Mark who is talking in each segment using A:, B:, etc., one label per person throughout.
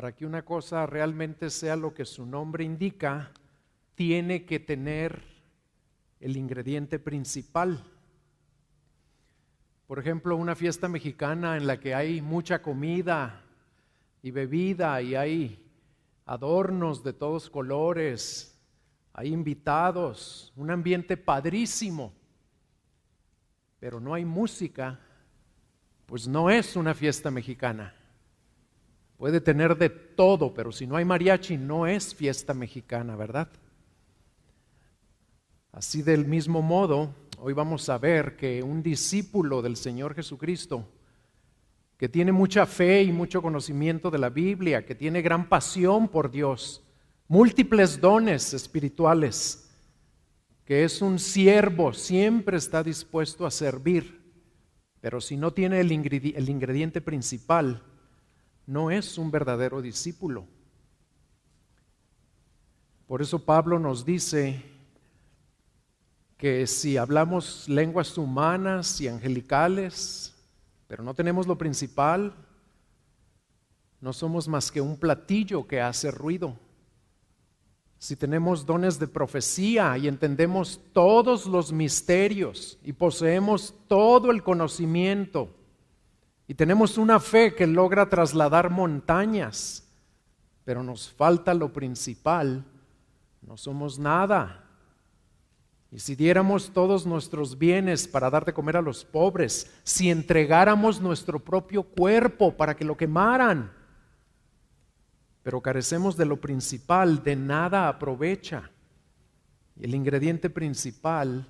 A: para que una cosa realmente sea lo que su nombre indica, tiene que tener el ingrediente principal. Por ejemplo, una fiesta mexicana en la que hay mucha comida y bebida y hay adornos de todos colores, hay invitados, un ambiente padrísimo, pero no hay música, pues no es una fiesta mexicana. Puede tener de todo, pero si no hay mariachi, no es fiesta mexicana, ¿verdad? Así del mismo modo, hoy vamos a ver que un discípulo del Señor Jesucristo, que tiene mucha fe y mucho conocimiento de la Biblia, que tiene gran pasión por Dios, múltiples dones espirituales, que es un siervo, siempre está dispuesto a servir, pero si no tiene el ingrediente principal, no es un verdadero discípulo. Por eso Pablo nos dice que si hablamos lenguas humanas y angelicales, pero no tenemos lo principal, no somos más que un platillo que hace ruido. Si tenemos dones de profecía y entendemos todos los misterios y poseemos todo el conocimiento y tenemos una fe que logra trasladar montañas, pero nos falta lo principal, no somos nada. Y si diéramos todos nuestros bienes para dar de comer a los pobres, si entregáramos nuestro propio cuerpo para que lo quemaran, pero carecemos de lo principal, de nada aprovecha. Y el ingrediente principal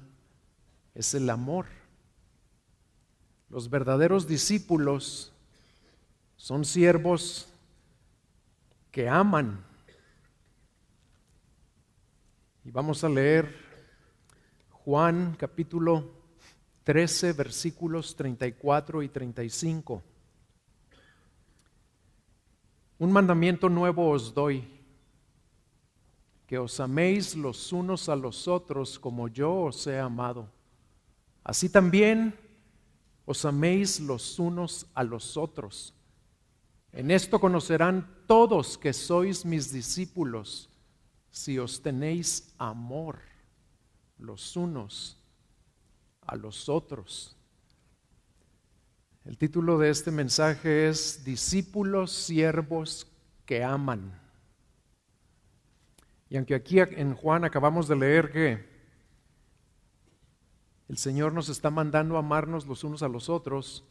A: es el amor. Los verdaderos discípulos son siervos que aman. Y vamos a leer Juan capítulo 13, versículos 34 y 35. Un mandamiento nuevo os doy, que os améis los unos a los otros como yo os he amado. Así también os améis los unos a los otros. En esto conocerán todos que sois mis discípulos, si os tenéis amor los unos a los otros. El título de este mensaje es Discípulos siervos que aman. Y aunque aquí en Juan acabamos de leer que el Señor nos está mandando a amarnos los unos a los otros,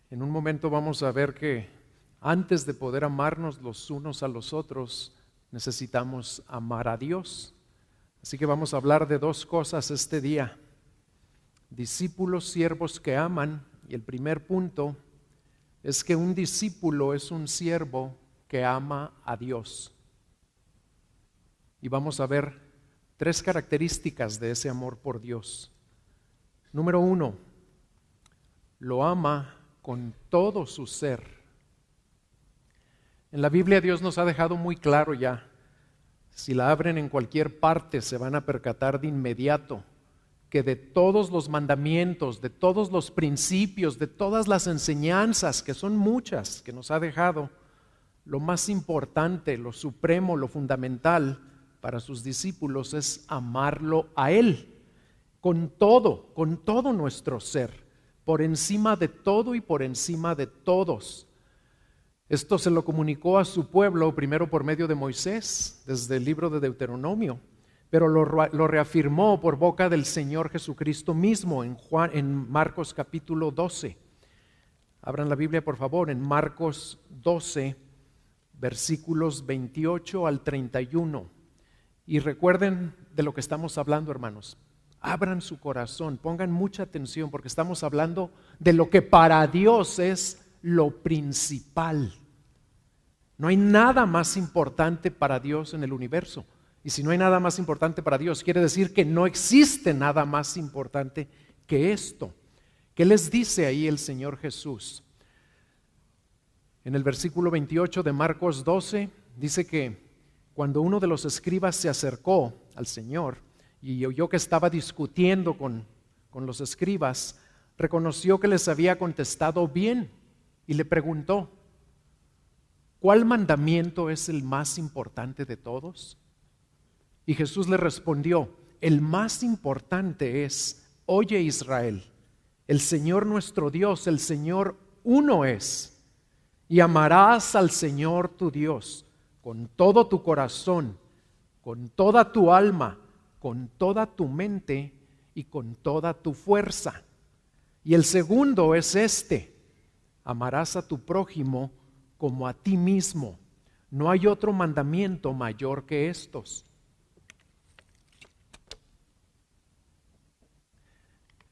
A: en un momento vamos a ver que antes de poder amarnos los unos a los otros, necesitamos amar a Dios. Así que vamos a hablar de dos cosas este día. Discípulos siervos que aman, y el primer punto es que un discípulo es un siervo que ama a Dios. Y vamos a ver tres características de ese amor por Dios. Número 1, lo ama con todo su ser. En la Biblia Dios nos ha dejado muy claro ya. Si la abren en cualquier parte se van a percatar de inmediato que de todos los mandamientos, de todos los principios, de todas las enseñanzas, que son muchas que nos ha dejado, lo más importante, lo supremo, lo fundamental para sus discípulos es amarlo a Él, con todo nuestro ser, por encima de todo y por encima de todos. Esto se lo comunicó a su pueblo primero por medio de Moisés, desde el libro de Deuteronomio, pero lo reafirmó por boca del Señor Jesucristo mismo en Marcos capítulo 12. Abran la Biblia por favor, en Marcos 12, versículos 28 al 31. Y recuerden de lo que estamos hablando, hermanos. Abran su corazón, pongan mucha atención, porque estamos hablando de lo que para Dios es lo principal. No hay nada más importante para Dios en el universo. Y si no hay nada más importante para Dios, quiere decir que no existe nada más importante que esto. ¿Qué les dice ahí el Señor Jesús? En el versículo 28 de Marcos 12, dice que cuando uno de los escribas se acercó al Señor y oyó que estaba discutiendo con los escribas, reconoció que les había contestado bien y le preguntó: ¿cuál mandamiento es el más importante de todos? Y Jesús le respondió, el más importante es, oye Israel, el Señor nuestro Dios, el Señor uno es, y amarás al Señor tu Dios con todo tu corazón, con toda tu alma, con toda tu mente y con toda tu fuerza. Y el segundo es este, amarás a tu prójimo como a ti mismo. No hay otro mandamiento mayor que estos.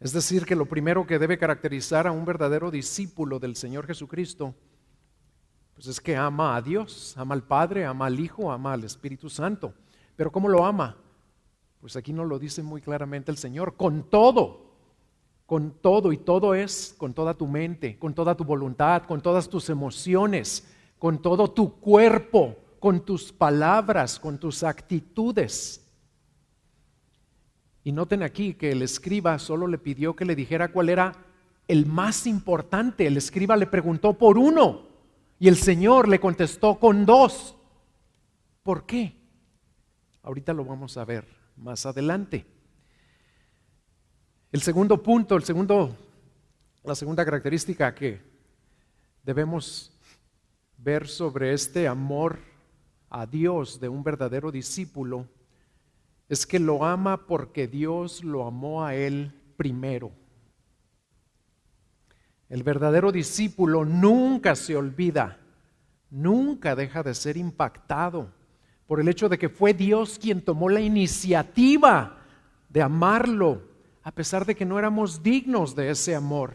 A: Es decir, que lo primero que debe caracterizar a un verdadero discípulo del Señor Jesucristo, pues es que ama a Dios, ama al Padre, ama al Hijo, ama al Espíritu Santo. Pero ¿cómo lo ama? Pues aquí nos lo dice muy claramente el Señor, con todo, y todo es con toda tu mente, con toda tu voluntad, con todas tus emociones, con todo tu cuerpo, con tus palabras, con tus actitudes. Y noten aquí que el escriba solo le pidió que le dijera cuál era el más importante. El escriba le preguntó por uno y el Señor le contestó con dos. ¿Por qué? Ahorita lo vamos a ver más adelante. El segundo punto, la segunda característica que debemos ver sobre este amor a Dios de un verdadero discípulo es que lo ama porque Dios lo amó a él primero. El verdadero discípulo nunca se olvida, nunca deja de ser impactado por el hecho de que fue Dios quien tomó la iniciativa de amarlo, a pesar de que no éramos dignos de ese amor,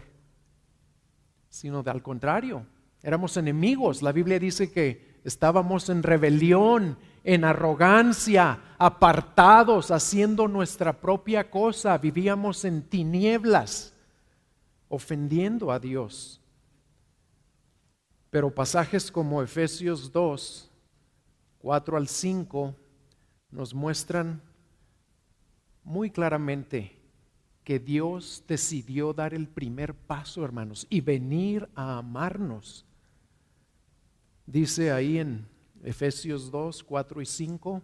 A: sino de al contrario, éramos enemigos. La Biblia dice que estábamos en rebelión, en arrogancia, apartados, haciendo nuestra propia cosa, vivíamos en tinieblas, ofendiendo a Dios. Pero pasajes como Efesios 2, 4 al 5 nos muestran muy claramente que Dios decidió dar el primer paso, hermanos, y venir a amarnos. Dice ahí en Efesios 2, 4 y 5,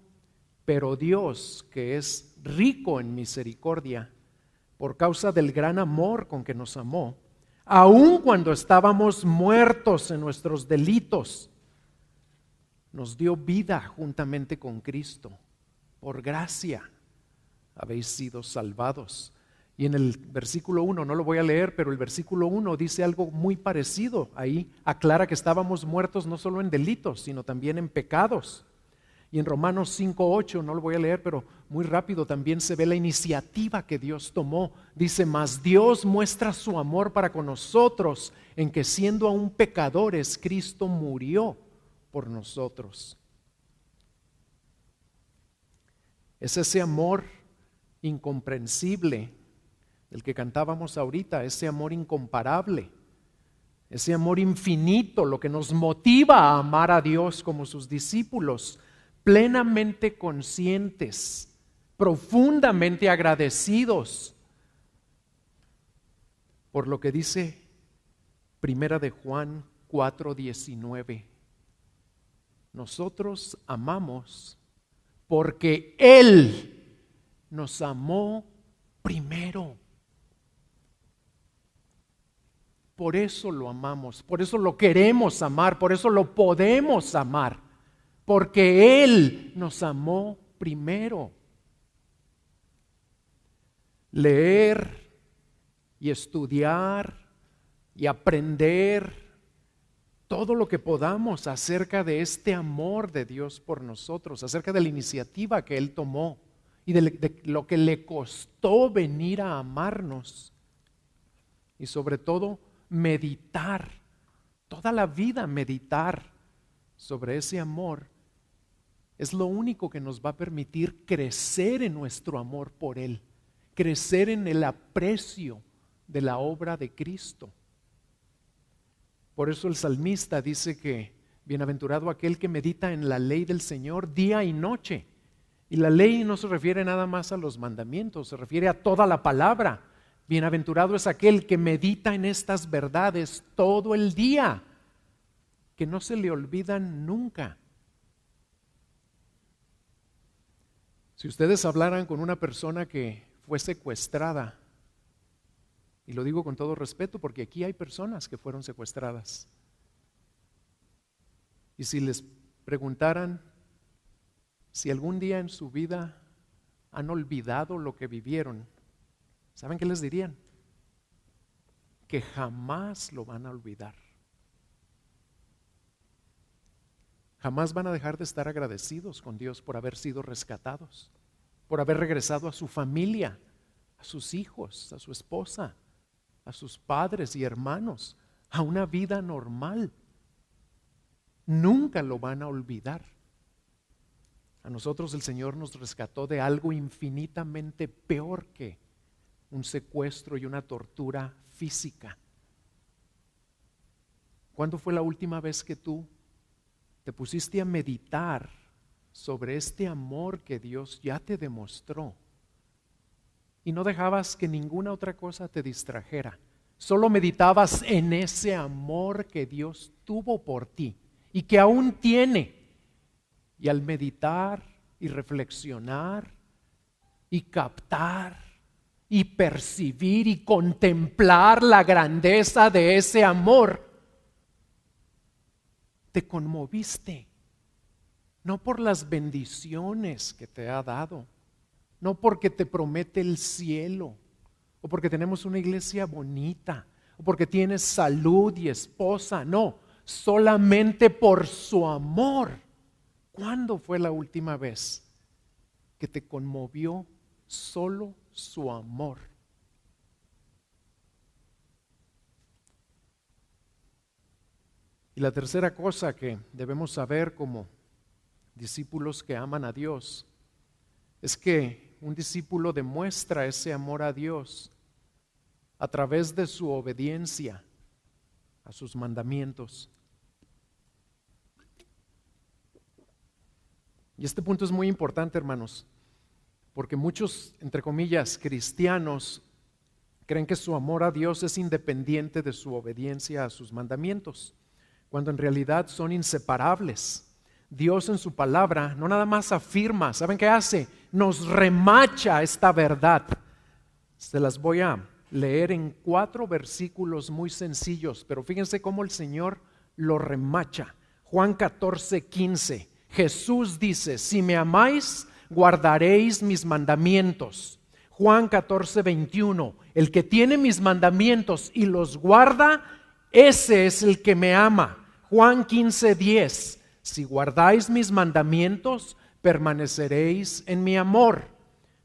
A: pero Dios, que es rico en misericordia, por causa del gran amor con que nos amó, aun cuando estábamos muertos en nuestros delitos, nos dio vida juntamente con Cristo. Por gracia habéis sido salvados. Y en el versículo 1, no lo voy a leer, pero el versículo 1 dice algo muy parecido. Ahí aclara que estábamos muertos no solo en delitos, sino también en pecados. Y en Romanos 5:8, no lo voy a leer, pero muy rápido también se ve la iniciativa que Dios tomó. Dice, mas Dios muestra su amor para con nosotros, en que siendo aún pecadores, Cristo murió por nosotros. Es ese amor incomprensible del que cantábamos ahorita, ese amor incomparable, ese amor infinito, lo que nos motiva a amar a Dios como sus discípulos, plenamente conscientes, profundamente agradecidos por lo que dice Primera de Juan 4:19. Nosotros amamos porque Él nos amó primero. Por eso lo amamos, por eso lo queremos amar, por eso lo podemos amar, porque Él nos amó primero. Leer y estudiar y aprender todo lo que podamos acerca de este amor de Dios por nosotros, acerca de la iniciativa que Él tomó y de lo que le costó venir a amarnos. Y sobre todo, meditar, toda la vida meditar sobre ese amor es lo único que nos va a permitir crecer en nuestro amor por Él, crecer en el aprecio de la obra de Cristo. Por eso el salmista dice que bienaventurado aquel que medita en la ley del Señor día y noche. Y la ley no se refiere nada más a los mandamientos, se refiere a toda la palabra. Bienaventurado es aquel que medita en estas verdades todo el día. que no se le olvidan nunca. Si ustedes hablaran con una persona que fue secuestrada, y lo digo con todo respeto porque aquí hay personas que fueron secuestradas, y si les preguntaran si algún día en su vida han olvidado lo que vivieron, ¿saben qué les dirían? Que jamás lo van a olvidar. Jamás van a dejar de estar agradecidos con Dios por haber sido rescatados, por haber regresado a su familia, a sus hijos, a su esposa, a sus padres y hermanos, a una vida normal. Nunca lo van a olvidar. A nosotros el Señor nos rescató de algo infinitamente peor que un secuestro y una tortura física. ¿Cuándo fue la última vez que tú te pusiste a meditar sobre este amor que Dios ya te demostró y no dejabas que ninguna otra cosa te distrajera? Solo meditabas en ese amor que Dios tuvo por ti y que aún tiene. Y al meditar y reflexionar y captar y percibir y contemplar la grandeza de ese amor, te conmoviste, no por las bendiciones que te ha dado, no porque te promete el cielo, o porque tenemos una iglesia bonita, o porque tienes salud y esposa, no, solamente por su amor. ¿Cuándo fue la última vez que te conmovió solo su amor? Y la tercera cosa que debemos saber como discípulos que aman a Dios es que un discípulo demuestra ese amor a Dios a través de su obediencia a sus mandamientos. Y este punto es muy importante, hermanos, porque muchos, entre comillas, cristianos creen que su amor a Dios es independiente de su obediencia a sus mandamientos, cuando en realidad son inseparables. Dios en su palabra no nada más afirma, ¿saben qué hace? Nos remacha esta verdad. Se las voy a leer en 4 versículos muy sencillos, pero fíjense cómo el Señor lo remacha. Juan 14:15. Jesús dice: si me amáis, guardaréis mis mandamientos. Juan 14:21. El que tiene mis mandamientos y los guarda, ese es el que me ama. Juan 15:10. Si guardáis mis mandamientos, permaneceréis en mi amor.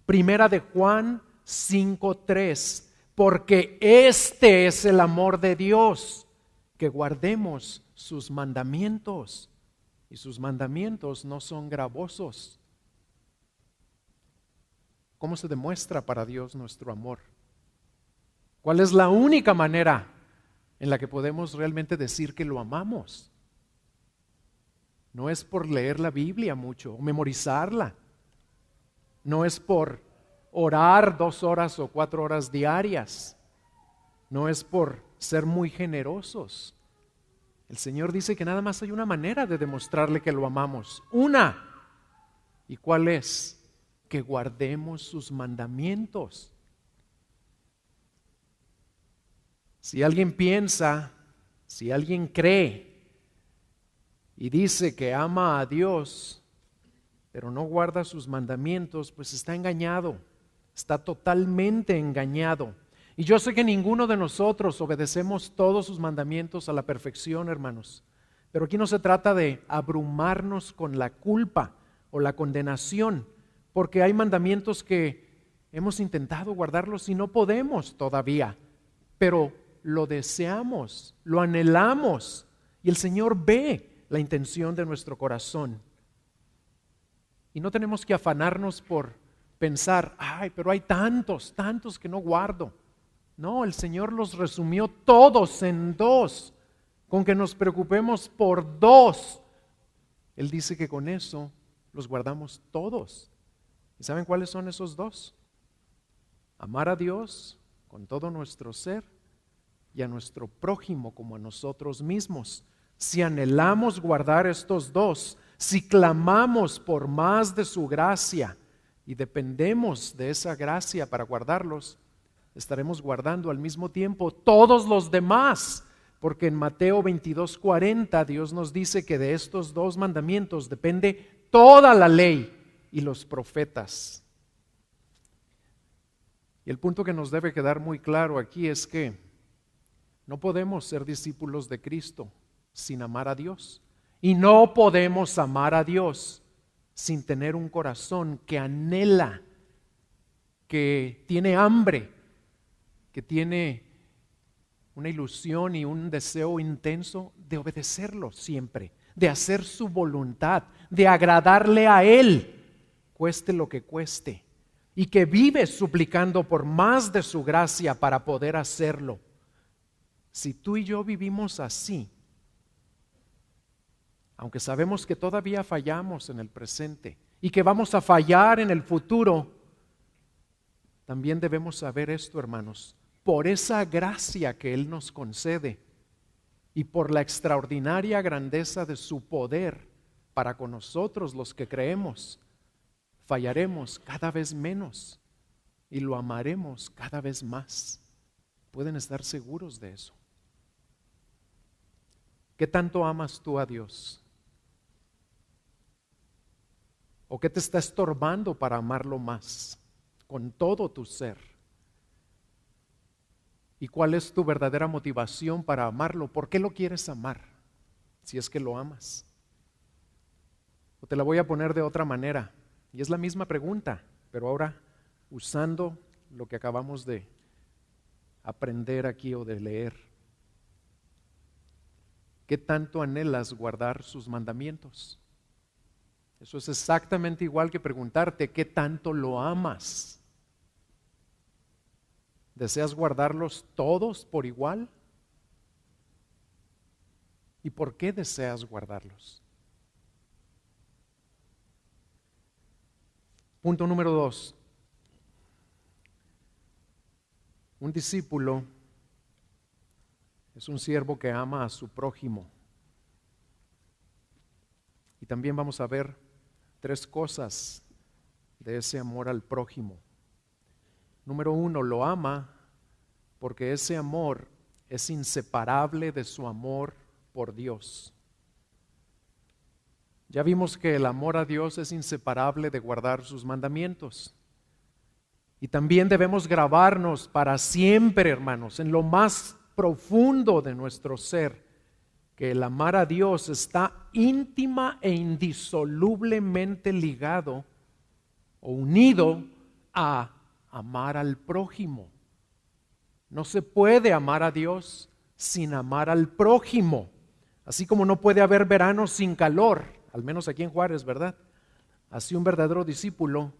A: Primera de Juan 5:3. Porque este es el amor de Dios, que guardemos sus mandamientos. Y sus mandamientos no son gravosos. ¿Cómo se demuestra para Dios nuestro amor? ¿Cuál es la única manera en la que podemos realmente decir que lo amamos? No es por leer la Biblia mucho o memorizarla. No es por orar 2 horas o 4 horas diarias. No es por ser muy generosos. El Señor dice que nada más hay una manera de demostrarle que lo amamos. Una. ¿Y cuál es? Que guardemos sus mandamientos. Si alguien piensa, si alguien cree y dice que ama a Dios, pero no guarda sus mandamientos, pues está engañado, está totalmente engañado. Y yo sé que ninguno de nosotros obedecemos todos sus mandamientos a la perfección, hermanos, pero aquí no se trata de abrumarnos con la culpa o la condenación, porque hay mandamientos que hemos intentado guardarlos y no podemos todavía, pero lo deseamos, lo anhelamos, y el Señor ve la intención de nuestro corazón. Y no tenemos que afanarnos por pensar, ay, pero hay tantos que no guardo. No, el Señor los resumió todos en 2, con que nos preocupemos por 2. Él dice que con eso los guardamos todos. ¿Y saben cuáles son esos 2? Amar a Dios con todo nuestro ser y a nuestro prójimo como a nosotros mismos. si anhelamos guardar estos dos, si clamamos por más de su gracia y dependemos de esa gracia para guardarlos, estaremos guardando al mismo tiempo todos los demás, porque en Mateo 22:40 Dios nos dice que de estos dos mandamientos depende toda la ley y los profetas. Y el punto que nos debe quedar muy claro aquí es que no podemos ser discípulos de Cristo sin amar a Dios. Y no podemos amar a Dios sin tener un corazón que anhela, que tiene hambre, que tiene una ilusión y un deseo intenso de obedecerlo siempre, de hacer su voluntad, de agradarle a Él, cueste lo que cueste, y que vive suplicando por más de su gracia para poder hacerlo. Si tú y yo vivimos así, aunque sabemos que todavía fallamos en el presente y que vamos a fallar en el futuro, también debemos saber esto, hermanos, por esa gracia que Él nos concede y por la extraordinaria grandeza de su poder para con nosotros los que creemos, fallaremos cada vez menos y lo amaremos cada vez más. Pueden estar seguros de eso. ¿Qué tanto amas tú a Dios? ¿O qué te está estorbando para amarlo más, con todo tu ser? ¿Y cuál es tu verdadera motivación para amarlo? ¿Por qué lo quieres amar, si es que lo amas? O te la voy a poner de otra manera, y es la misma pregunta, pero ahora usando lo que acabamos de aprender aquí o de leer. ¿Qué tanto anhelas guardar sus mandamientos? Eso es exactamente igual que preguntarte ¿qué tanto lo amas? ¿Deseas guardarlos todos por igual? ¿Y por qué deseas guardarlos? Punto número 2. Un discípulo es un siervo que ama a su prójimo. Y también vamos a ver 3 cosas de ese amor al prójimo. Número 1, lo ama porque ese amor es inseparable de su amor por Dios. Ya vimos que el amor a Dios es inseparable de guardar sus mandamientos. Y también debemos grabarnos para siempre, hermanos, en lo más profundo de nuestro ser, que el amar a Dios está íntima e indisolublemente ligado o unido a amar al prójimo. No se puede amar a Dios sin amar al prójimo. Así como no puede haber verano sin calor, al menos aquí en Juárez, ¿verdad? Así un verdadero discípulo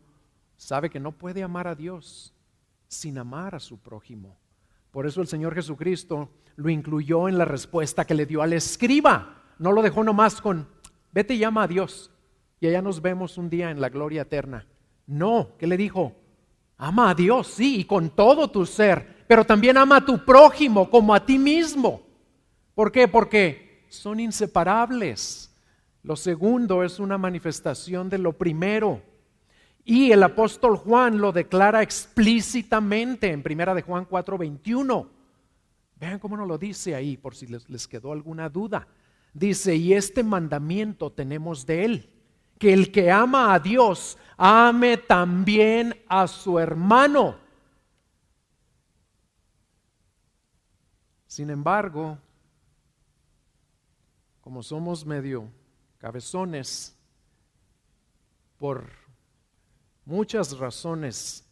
A: sabe que no puede amar a Dios sin amar a su prójimo. Por eso el Señor Jesucristo lo incluyó en la respuesta que le dio al escriba. No lo dejó nomás con, vete y ama a Dios y allá nos vemos un día en la gloria eterna. No, ¿qué le dijo? Ama a Dios, sí, y con todo tu ser, pero también ama a tu prójimo como a ti mismo. ¿Por qué? Porque son inseparables. Lo segundo es una manifestación de lo primero. Y el apóstol Juan lo declara explícitamente en 1 de Juan 4:21. Vean cómo nos lo dice ahí, por si les quedó alguna duda. Dice, y este mandamiento tenemos de él, que el que ama a Dios, ame también a su hermano. Sin embargo, como somos medio cabezones, por muchas razones,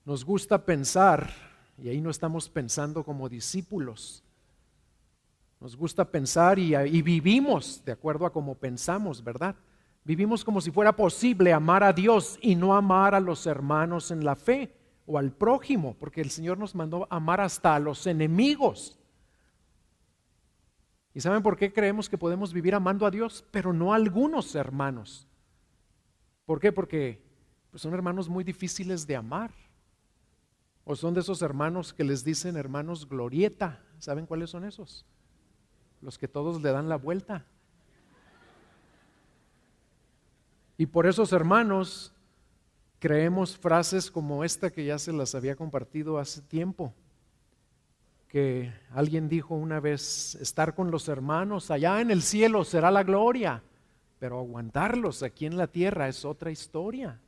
A: nos gusta pensar, y ahí no estamos pensando como discípulos, nos gusta pensar y vivimos de acuerdo a cómo pensamos, ¿verdad? Vivimos como si fuera posible amar a Dios y no amar a los hermanos en la fe o al prójimo, porque el Señor nos mandó amar hasta a los enemigos. ¿Y saben por qué creemos que podemos vivir amando a Dios, pero no a algunos hermanos? ¿Por qué? Porque pues, son hermanos muy difíciles de amar. O son de esos hermanos que les dicen hermanos glorieta. ¿Saben cuáles son esos? los que todos le dan la vuelta. Y por esos hermanos creemos frases como esta que ya se las había compartido hace tiempo, que alguien dijo una vez: estar con los hermanos allá en el cielo será la gloria, pero aguantarlos aquí en la tierra es otra historia.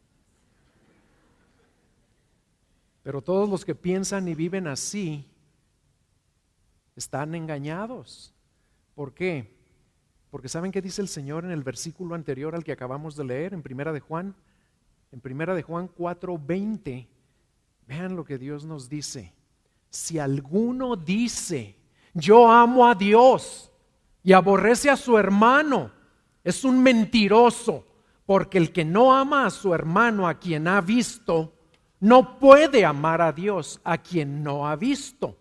A: Pero todos los que piensan y viven así están engañados. ¿Por qué? Porque ¿saben qué dice el Señor en el versículo anterior al que acabamos de leer, en Primera de Juan? En Primera de Juan 4:20, vean lo que Dios nos dice: si alguno dice, yo amo a Dios, y aborrece a su hermano, es un mentiroso, porque el que no ama a su hermano a quien ha visto, no puede amar a Dios a quien no ha visto.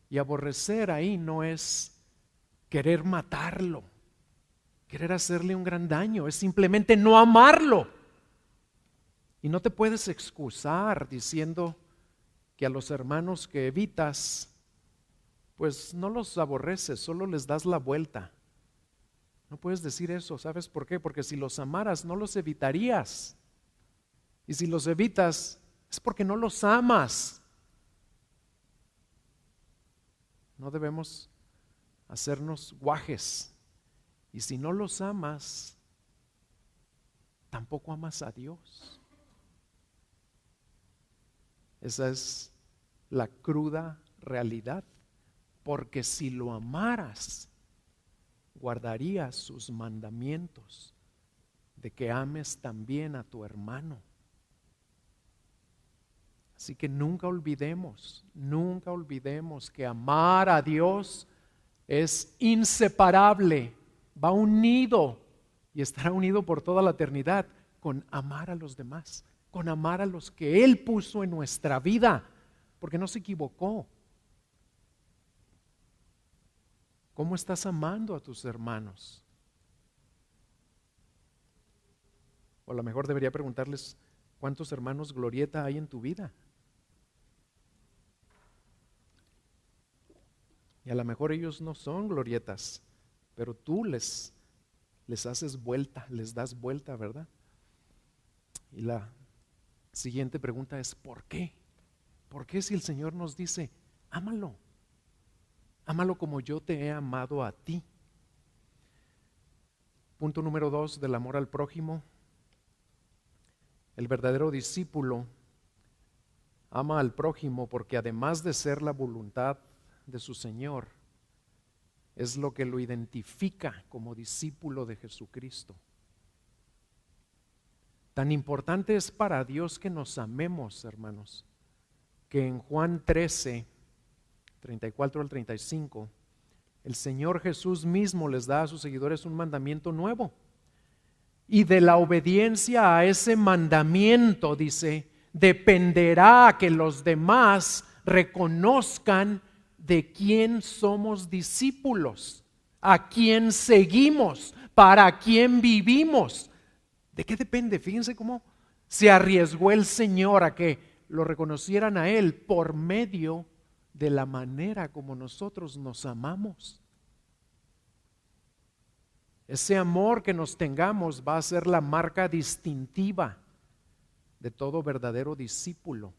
A: Y aborrecer ahí no es querer matarlo, querer hacerle un gran daño, es simplemente no amarlo. Y no te puedes excusar diciendo que a los hermanos que evitas, pues no los aborreces, solo les das la vuelta. No puedes decir eso, ¿sabes por qué? Porque si los amaras no los evitarías. Y si los evitas es porque no los amas. No debemos hacernos guajes. Y si no los amas, tampoco amas a Dios. Esa es la cruda realidad. Porque si lo amaras, guardarías sus mandamientos de que ames también a tu hermano. Así que nunca olvidemos que amar a Dios es inseparable, va unido y estará unido por toda la eternidad con amar a los demás, con amar a los que Él puso en nuestra vida, porque no se equivocó. ¿Cómo estás amando a tus hermanos? O a lo mejor debería preguntarles, ¿cuántos hermanos glorieta hay en tu vida? Y a lo mejor ellos no son glorietas, pero tú les haces vuelta, les das vuelta, ¿verdad? Y la siguiente pregunta es, ¿por qué? ¿Por qué si el Señor nos dice, ámalo? Ámalo como yo te he amado a ti. Punto número 2 del amor al prójimo. El verdadero discípulo ama al prójimo porque además de ser la voluntad de su Señor, es lo que lo identifica como discípulo de Jesucristo. Tan importante es para Dios que nos amemos, hermanos, que en Juan 13, 34 al 35, el Señor Jesús mismo les da a sus seguidores un mandamiento nuevo. Y de la obediencia a ese mandamiento, dice, dependerá que los demás reconozcan de quién somos discípulos, a quién seguimos, para quién vivimos. ¿De qué depende? Fíjense cómo se arriesgó el Señor a que lo reconocieran a Él por medio de la manera como nosotros nos amamos. Ese amor que nos tengamos va a ser la marca distintiva de todo verdadero discípulo.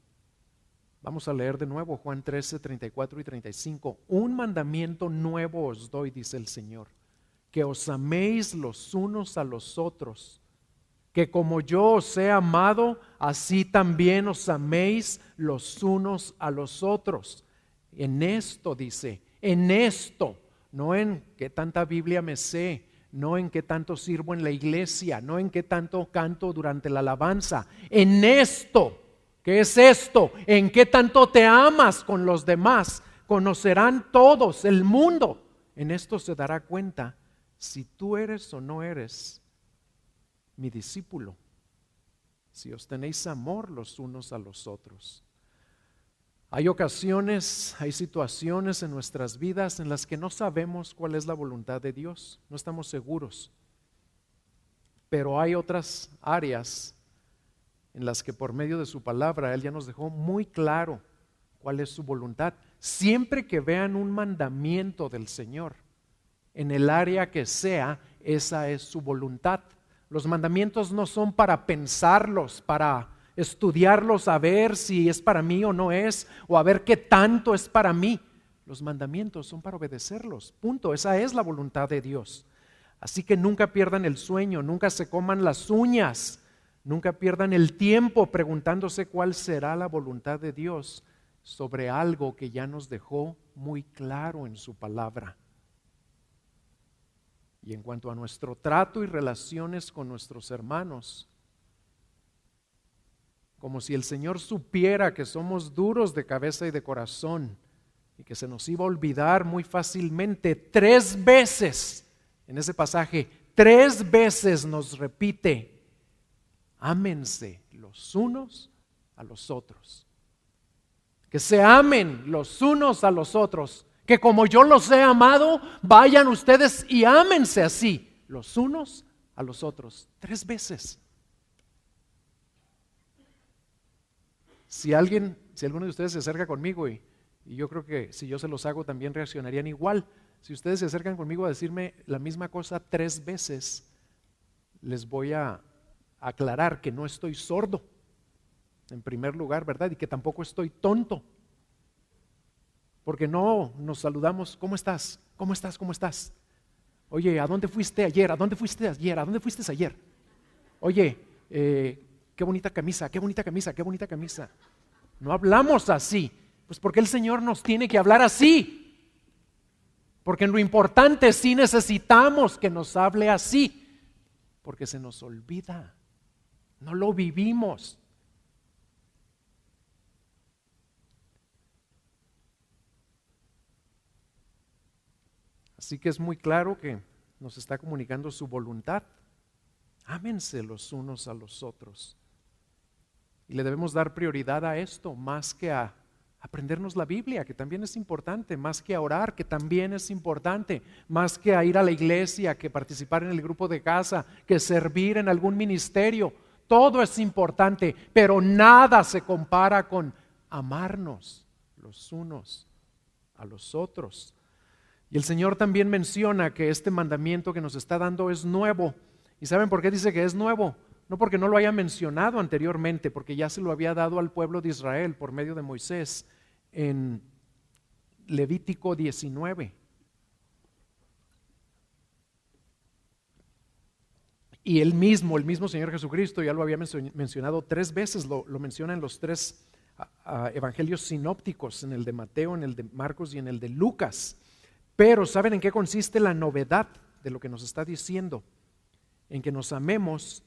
A: Vamos a leer de nuevo Juan 13, 34 y 35. Un mandamiento nuevo os doy, dice el Señor, que os améis los unos a los otros, que como yo os he amado, así también os améis los unos a los otros. En esto, dice, en esto, no en qué tanta Biblia me sé, no en qué tanto sirvo en la iglesia, no en qué tanto canto durante la alabanza, en esto. ¿Qué es esto? ¿En qué tanto te amas con los demás? Conocerán todos, el mundo. En esto se dará cuenta si tú eres o no eres mi discípulo, si os tenéis amor los unos a los otros. Hay ocasiones, hay situaciones en nuestras vidas en las que no sabemos cuál es la voluntad de Dios, no estamos seguros. Pero hay otras áreas en las que por medio de su palabra Él ya nos dejó muy claro cuál es su voluntad. Siempre que vean un mandamiento del Señor, en el área que sea, esa es su voluntad. Los mandamientos no son para pensarlos, para estudiarlos, a ver si es para mí o no es, o a ver qué tanto es para mí. Los mandamientos son para obedecerlos, punto. Esa es la voluntad de Dios. Así que nunca pierdan el sueño, nunca se coman las uñas, nunca pierdan el tiempo preguntándose cuál será la voluntad de Dios sobre algo que ya nos dejó muy claro en su palabra. Y en cuanto a nuestro trato y relaciones con nuestros hermanos, como si el Señor supiera que somos duros de cabeza y de corazón y que se nos iba a olvidar muy fácilmente. 3 veces en ese pasaje, 3 veces nos repite: ámense los unos a los otros. Que se amen los unos a los otros. Que como yo los he amado, vayan ustedes y ámense así, los unos a los otros. 3 veces. Si alguno de ustedes se acerca conmigo, y yo creo que si yo se los hago también reaccionarían igual. Si ustedes se acercan conmigo a decirme la misma cosa 3 veces, les voy a aclarar que no estoy sordo, en primer lugar, ¿verdad? Y que tampoco estoy tonto. Porque no nos saludamos: ¿cómo estás? ¿Cómo estás? ¿Cómo estás? Oye, ¿a dónde fuiste ayer? ¿A dónde fuiste ayer? ¿A dónde fuiste ayer? Oye, qué bonita camisa, qué bonita camisa, qué bonita camisa. No hablamos así. Pues porque el Señor nos tiene que hablar así. Porque en lo importante sí necesitamos que nos hable así. Porque se nos olvida. No lo vivimos. Así que es muy claro que nos está comunicando su voluntad. Ámense los unos a los otros. Y le debemos dar prioridad a esto más que a aprendernos la Biblia, que también es importante, más que a orar, que también es importante, más que a ir a la iglesia, que participar en el grupo de casa, que servir en algún ministerio. Todo es importante, pero nada se compara con amarnos los unos a los otros. Y el Señor también menciona que este mandamiento que nos está dando es nuevo. ¿Y saben por qué dice que es nuevo? No porque no lo haya mencionado anteriormente, porque ya se lo había dado al pueblo de Israel por medio de Moisés en Levítico 19. Y el mismo Señor Jesucristo ya lo había mencionado 3 veces, lo menciona en los 3 evangelios sinópticos, en el de Mateo, en el de Marcos y en el de Lucas. Pero ¿saben en qué consiste la novedad de lo que nos está diciendo? En que nos amemos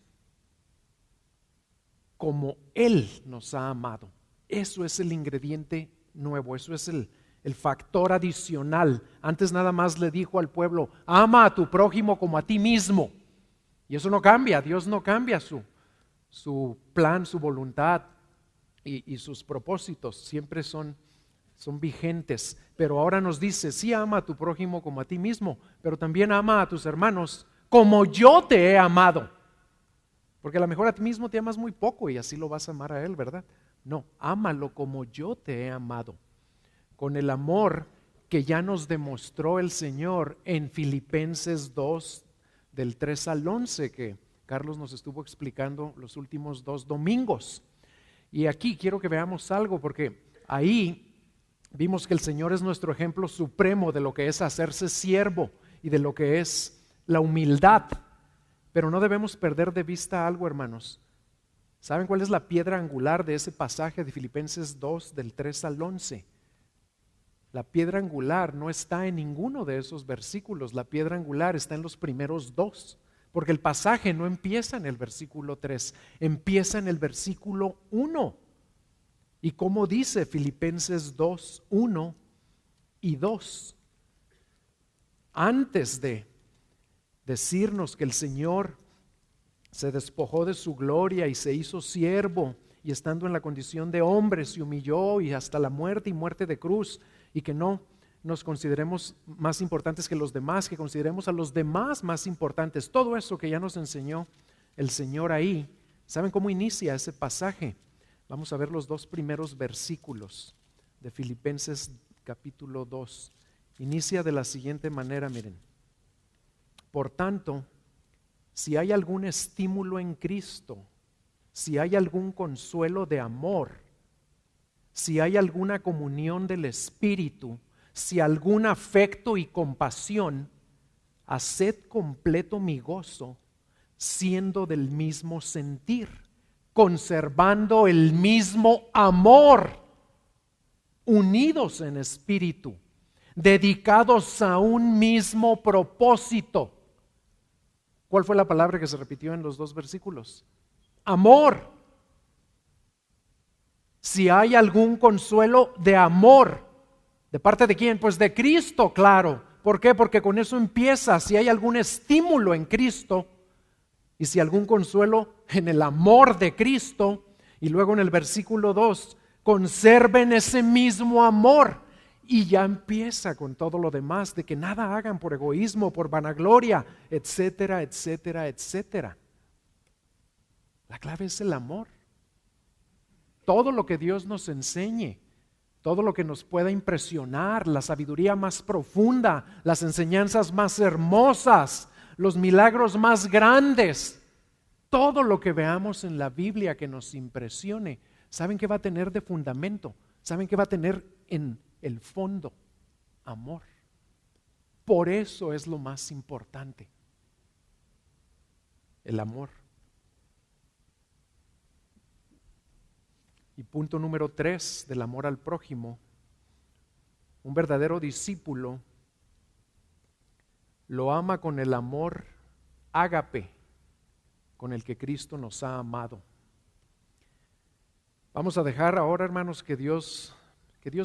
A: como Él nos ha amado. Eso es el ingrediente nuevo, eso es el factor adicional. Antes nada más le dijo al pueblo: ama a tu prójimo como a ti mismo. Y eso no cambia, Dios no cambia su plan, su voluntad y sus propósitos, siempre son vigentes. Pero ahora nos dice: sí, ama a tu prójimo como a ti mismo, pero también ama a tus hermanos como yo te he amado. Porque a lo mejor a ti mismo te amas muy poco y así lo vas a amar a él, ¿verdad? No, ámalo como yo te he amado, con el amor que ya nos demostró el Señor en Filipenses 2, del 3 al 11, que Carlos nos estuvo explicando los últimos 2 domingos. Y aquí quiero que veamos algo, porque ahí vimos que el Señor es nuestro ejemplo supremo de lo que es hacerse siervo y de lo que es la humildad. Pero no debemos perder de vista algo, hermanos. ¿Saben cuál es la piedra angular de ese pasaje de Filipenses 2, del 3 al 11? La piedra angular no está en ninguno de esos versículos. La piedra angular está en los primeros 2, porque el pasaje no empieza en el versículo 3, empieza en el versículo 1. ¿Y cómo dice Filipenses 2, 1 y 2? Antes de decirnos que el Señor se despojó de su gloria y se hizo siervo, y estando en la condición de hombre se humilló y hasta la muerte y muerte de cruz, y que no nos consideremos más importantes que los demás, que consideremos a los demás más importantes. Todo eso que ya nos enseñó el Señor ahí. ¿Saben cómo inicia ese pasaje? Vamos a ver los 2 primeros versículos. de Filipenses capítulo 2. Inicia de la siguiente manera, miren. Por tanto, si hay algún estímulo en Cristo, si hay algún consuelo de amor, si hay alguna comunión del Espíritu, si algún afecto y compasión, haced completo mi gozo, siendo del mismo sentir, conservando el mismo amor, unidos en espíritu, dedicados a un mismo propósito. ¿Cuál fue la palabra que se repitió en los dos versículos? Amor. Si hay algún consuelo de amor, ¿de parte de quién? Pues de Cristo, claro. ¿Por qué? Porque con eso empieza. Si hay algún estímulo en Cristo y si algún consuelo en el amor de Cristo, y luego en el versículo 2, conserven ese mismo amor. Y ya empieza con todo lo demás, de que nada hagan por egoísmo, por vanagloria, etcétera, etcétera, etcétera. La clave es el amor. Todo lo que Dios nos enseñe, todo lo que nos pueda impresionar, la sabiduría más profunda, las enseñanzas más hermosas, los milagros más grandes, todo lo que veamos en la Biblia que nos impresione, ¿saben qué va a tener de fundamento? ¿Saben qué va a tener en el fondo? Amor. Por eso es lo más importante, el amor. Y punto número 3 del amor al prójimo: un verdadero discípulo lo ama con el amor ágape con el que Cristo nos ha amado. Vamos a dejar ahora, hermanos, que Dios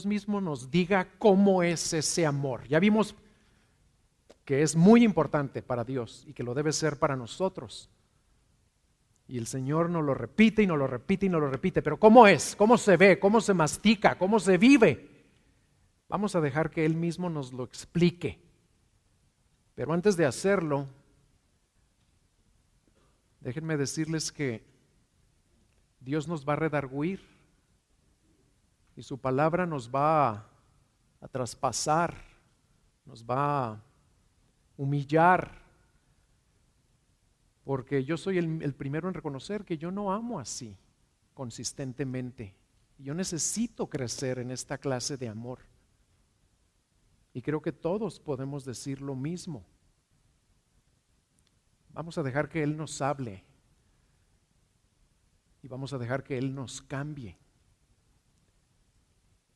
A: mismo nos diga cómo es ese amor. Ya vimos que es muy importante para Dios y que lo debe ser para nosotros. Y el Señor nos lo repite y nos lo repite y nos lo repite. Pero ¿cómo es? ¿Cómo se ve? ¿Cómo se mastica? ¿Cómo se vive? Vamos a dejar que Él mismo nos lo explique. Pero antes de hacerlo, déjenme decirles que Dios nos va a redarguir y su palabra nos va a traspasar, nos va a humillar. Porque yo soy el primero en reconocer que yo no amo así consistentemente. Yo necesito crecer en esta clase de amor. Y creo que todos podemos decir lo mismo. Vamos a dejar que Él nos hable. Y vamos a dejar que Él nos cambie.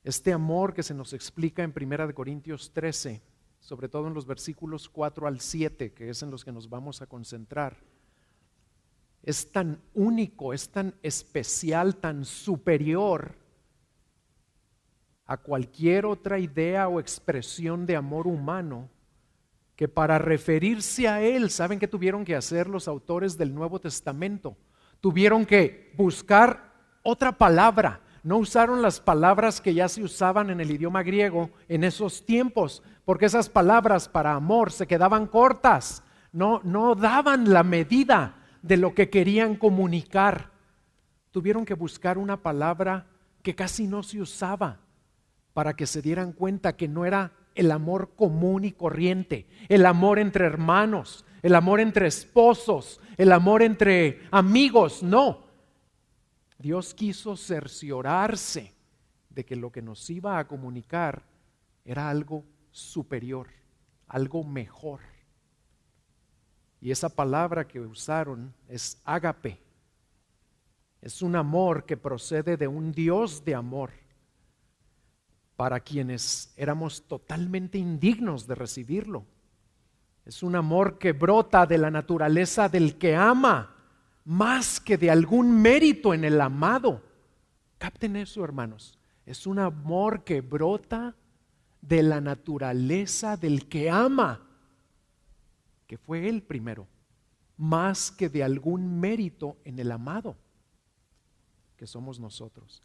A: Este amor que se nos explica en 1 Corintios 13, sobre todo en los versículos 4 al 7, que es en los que nos vamos a concentrar, es tan único, es tan especial, tan superior a cualquier otra idea o expresión de amor humano, que para referirse a Él, ¿saben qué tuvieron que hacer los autores del Nuevo Testamento? Tuvieron que buscar otra palabra. No usaron las palabras que ya se usaban en el idioma griego en esos tiempos, porque esas palabras para amor se quedaban cortas, no daban la medida de lo que querían comunicar. Tuvieron que buscar una palabra que casi no se usaba para que se dieran cuenta que no era el amor común y corriente, el amor entre hermanos, el amor entre esposos, el amor entre amigos. No, Dios quiso cerciorarse de que lo que nos iba a comunicar era algo superior, algo mejor. Y esa palabra que usaron es ágape. Es un amor que procede de un Dios de amor para quienes éramos totalmente indignos de recibirlo. Es un amor que brota de la naturaleza del que ama, más que de algún mérito en el amado. Capten eso, hermanos. Es un amor que brota de la naturaleza del que ama, que fue Él primero, más que de algún mérito en el amado, que somos nosotros.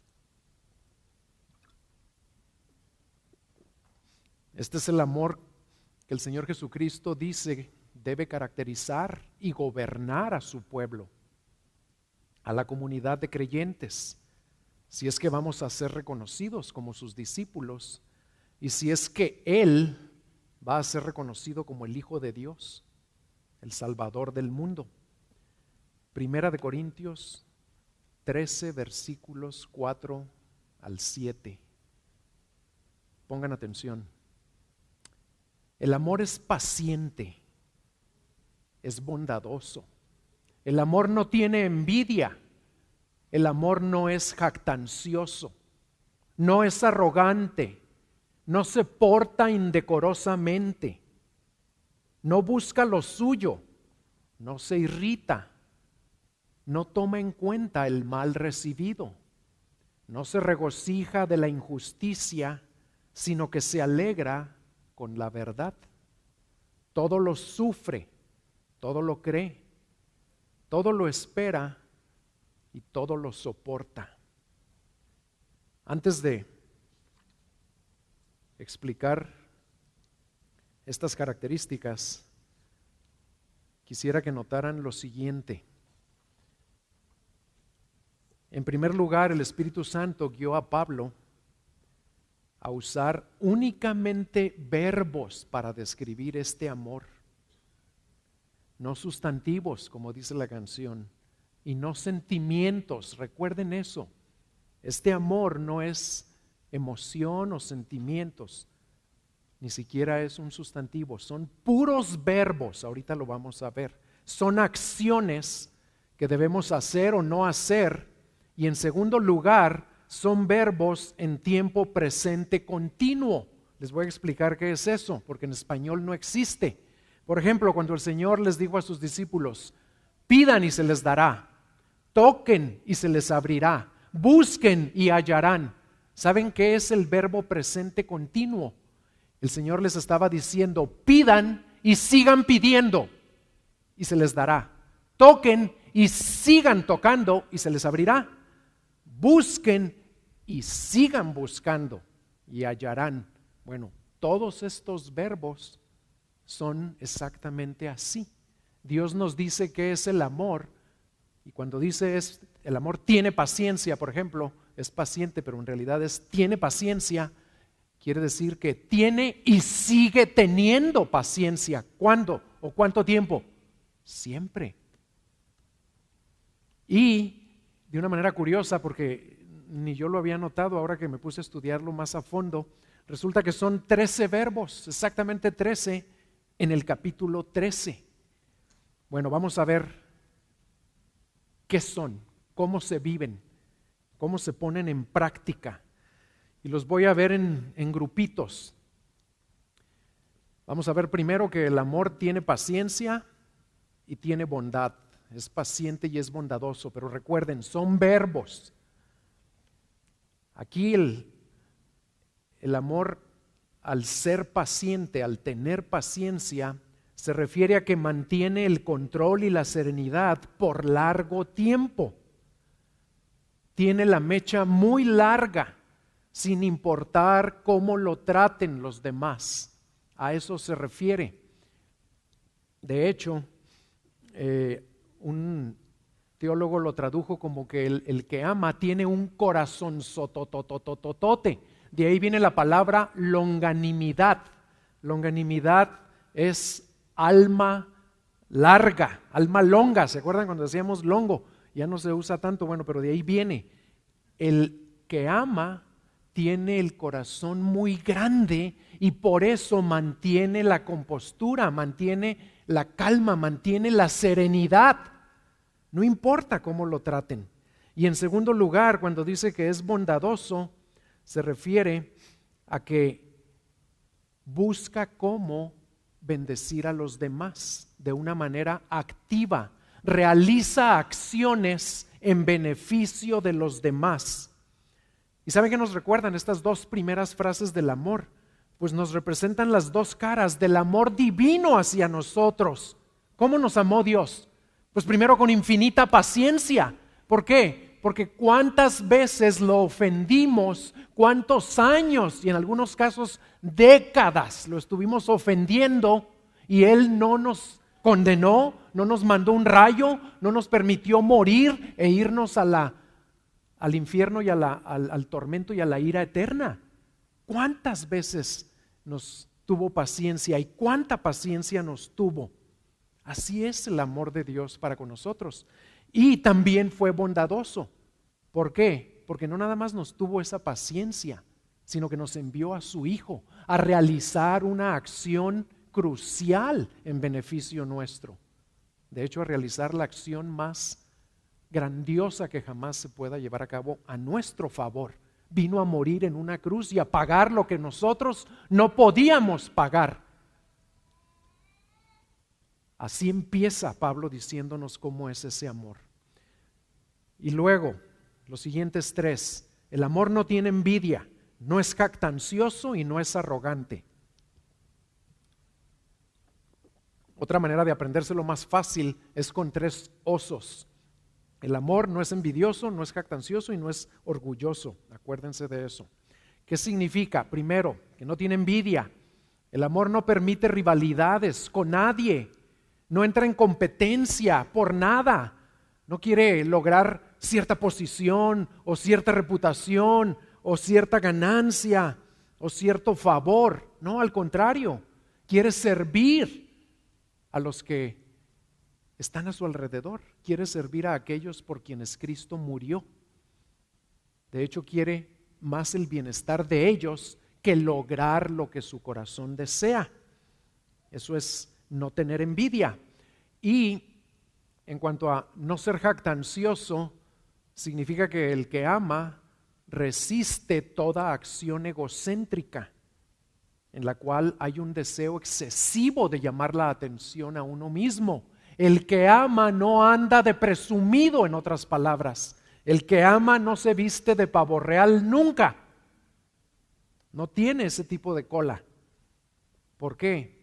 A: Este es el amor que el Señor Jesucristo dice debe caracterizar y gobernar a su pueblo, a la comunidad de creyentes. si es que vamos a ser reconocidos como sus discípulos y si es que Él va a ser reconocido como el Hijo de Dios, el Salvador del mundo. Primera de Corintios 13, versículos 4 al 7. Pongan atención. El amor es paciente, es bondadoso. El amor no tiene envidia. El amor no es jactancioso, no es arrogante, no se porta indecorosamente, no busca lo suyo, no se irrita, no toma en cuenta el mal recibido, no se regocija de la injusticia, sino que se alegra con la verdad. Todo lo sufre, todo lo cree, todo lo espera y todo lo soporta. Antes de explicar estas características, quisiera que notaran lo siguiente. En primer lugar, el Espíritu Santo guió a Pablo a usar únicamente verbos para describir este amor, no sustantivos, como dice la canción, y no sentimientos. Recuerden eso. Este amor no es emoción o sentimientos, ni siquiera es un sustantivo, son puros verbos. Ahorita lo vamos a ver. Son acciones que debemos hacer o no hacer, y en segundo lugar, son verbos en tiempo presente continuo. Les voy a explicar qué es eso, porque en español no existe. Por ejemplo, cuando el Señor les dijo a sus discípulos, pidan y se les dará, toquen y se les abrirá, busquen y hallarán. ¿Saben qué es el verbo presente continuo? El Señor les estaba diciendo, pidan y sigan pidiendo y se les dará. Toquen y sigan tocando y se les abrirá. Busquen y sigan buscando y hallarán. Bueno, todos estos verbos son exactamente así. Dios nos dice que es el amor, y cuando dice el amor tiene paciencia, por ejemplo, es paciente, pero en realidad tiene paciencia, quiere decir que tiene y sigue teniendo paciencia. ¿Cuándo o cuánto tiempo? Siempre. Y de una manera curiosa, porque ni yo lo había notado ahora que me puse a estudiarlo más a fondo, resulta que son 13 verbos, exactamente 13 en el capítulo 13. Bueno, vamos a ver qué son, cómo se viven, cómo se ponen en práctica. Y los voy a ver en grupitos. Vamos a ver primero que el amor tiene paciencia y tiene bondad. Es paciente y es bondadoso, pero recuerden, son verbos. Aquí el amor, al ser paciente, al tener paciencia, se refiere a que mantiene el control y la serenidad por largo tiempo. Tiene la mecha muy larga, sin importar cómo lo traten los demás. A eso se refiere. De hecho, un teólogo lo tradujo como que el que ama tiene un corazón sotototototote. De ahí viene la palabra longanimidad. Longanimidad es alma larga, alma longa. ¿Se acuerdan cuando decíamos longo? Ya no se usa tanto, bueno, pero de ahí viene. El que ama tiene el corazón muy grande y por eso mantiene la compostura, mantiene la calma, mantiene la serenidad. No importa cómo lo traten. Y en segundo lugar, cuando dice que es bondadoso, se refiere a que busca cómo bendecir a los demás de una manera activa, realiza acciones en beneficio de los demás. ¿Y saben qué nos recuerdan estas dos primeras frases del amor? Pues nos representan las dos caras del amor divino hacia nosotros. ¿Cómo nos amó Dios? Pues primero con infinita paciencia. ¿Por qué? Porque cuántas veces lo ofendimos, cuántos años y en algunos casos décadas lo estuvimos ofendiendo y Él no nos condenó, no nos mandó un rayo, no nos permitió morir e irnos a la al infierno y al tormento y a la ira eterna. ¿Cuántas veces nos tuvo paciencia y cuánta paciencia nos tuvo? Así es el amor de Dios para con nosotros. Y también fue bondadoso. ¿Por qué? Porque no nada más nos tuvo esa paciencia, sino que nos envió a su Hijo a realizar una acción crucial en beneficio nuestro. De hecho, a realizar la acción más grandiosa que jamás se pueda llevar a cabo a nuestro favor. Vino a morir en una cruz y a pagar lo que nosotros no podíamos pagar. Así empieza Pablo diciéndonos cómo es ese amor. Y luego, los siguientes tres: el amor no tiene envidia, no es jactancioso y no es arrogante. Otra manera de aprendérselo más fácil es con tres osos. El amor no es envidioso, no es jactancioso y no es orgulloso. Acuérdense de eso. ¿Qué significa? Primero, que no tiene envidia. El amor no permite rivalidades con nadie. No entra en competencia por nada. No quiere lograr cierta posición o cierta reputación o cierta ganancia o cierto favor. No, al contrario, quiere servir a los que están a su alrededor. Quiere servir a aquellos por quienes Cristo murió. De hecho, quiere más el bienestar de ellos que lograr lo que su corazón desea. Eso es no tener envidia. Y en cuanto a no ser jactancioso, significa que el que ama resiste toda acción egocéntrica en la cual hay un deseo excesivo de llamar la atención a uno mismo. El que ama no anda de presumido, en otras palabras. El que ama no se viste de pavo real nunca. No tiene ese tipo de cola. ¿Por qué?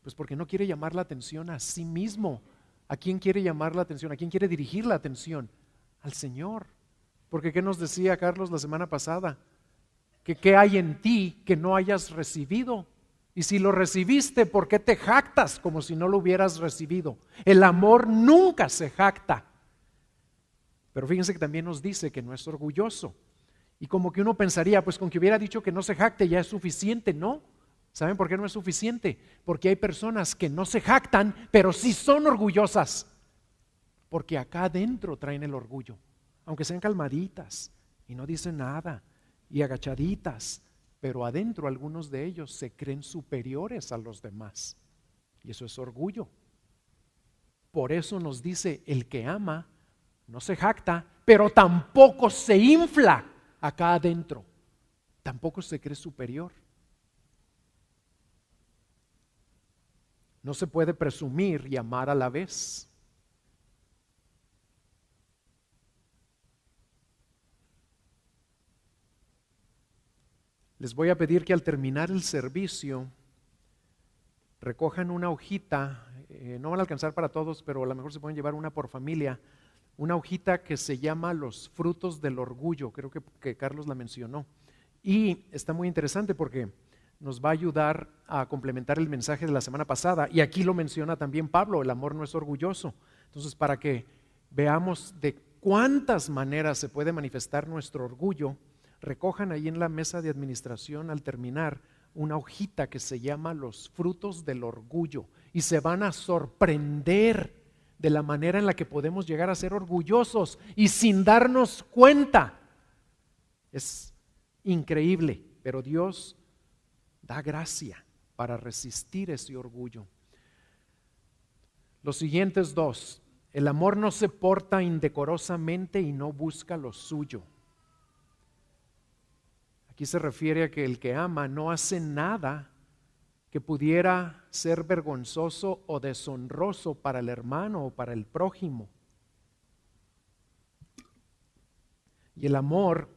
A: Pues porque no quiere llamar la atención a sí mismo. ¿A quién quiere llamar la atención? ¿A quién quiere dirigir la atención? Al Señor. Porque ¿qué nos decía Carlos la semana pasada? Que ¿qué hay en ti que no hayas recibido? Y si lo recibiste, ¿por qué te jactas como si no lo hubieras recibido? El amor nunca se jacta. Pero fíjense que también nos dice que no es orgulloso. Y como que uno pensaría, pues con que hubiera dicho que no se jacte ya es suficiente. No. ¿Saben por qué no es suficiente? Porque hay personas que no se jactan, pero sí son orgullosas. Porque acá adentro traen el orgullo. Aunque sean calmaditas y no dicen nada y agachaditas, pero adentro algunos de ellos se creen superiores a los demás. Y eso es orgullo. Por eso nos dice, el que ama no se jacta, pero tampoco se infla acá adentro. Tampoco se cree superior. No se puede presumir y amar a la vez. Les voy a pedir que al terminar el servicio recojan una hojita, no van a alcanzar para todos, pero a lo mejor se pueden llevar una por familia, una hojita que se llama Los frutos del orgullo, creo que Carlos la mencionó. Y está muy interesante porque nos va a ayudar a complementar el mensaje de la semana pasada. Y aquí lo menciona también Pablo, el amor no es orgulloso. Entonces, para que veamos de cuántas maneras se puede manifestar nuestro orgullo, recojan ahí en la mesa de administración al terminar una hojita que se llama Los frutos del orgullo. Y se van a sorprender de la manera en la que podemos llegar a ser orgullosos y sin darnos cuenta. Es increíble, pero Dios da gracia para resistir ese orgullo. Los siguientes dos: el amor no se porta indecorosamente y no busca lo suyo. Aquí se refiere a que el que ama no hace nada que pudiera ser vergonzoso o deshonroso para el hermano o para el prójimo. Y el amor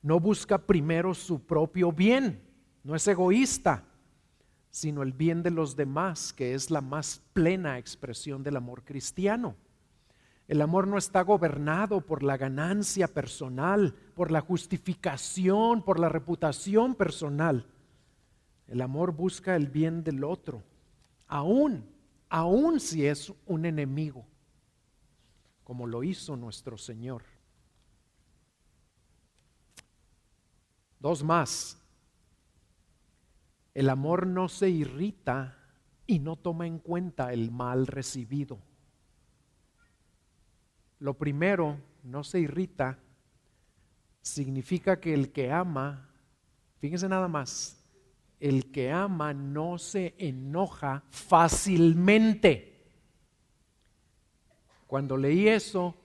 A: no busca primero su propio bien, no es egoísta, sino el bien de los demás, que es la más plena expresión del amor cristiano. El amor no está gobernado por la ganancia personal, por la justificación, por la reputación personal. El amor busca el bien del otro, aun si es un enemigo, como lo hizo nuestro Señor. Dos más. El amor no se irrita y no toma en cuenta el mal recibido. Lo primero, no se irrita, significa que el que ama, fíjense nada más, el que ama no se enoja fácilmente. Cuando leí eso,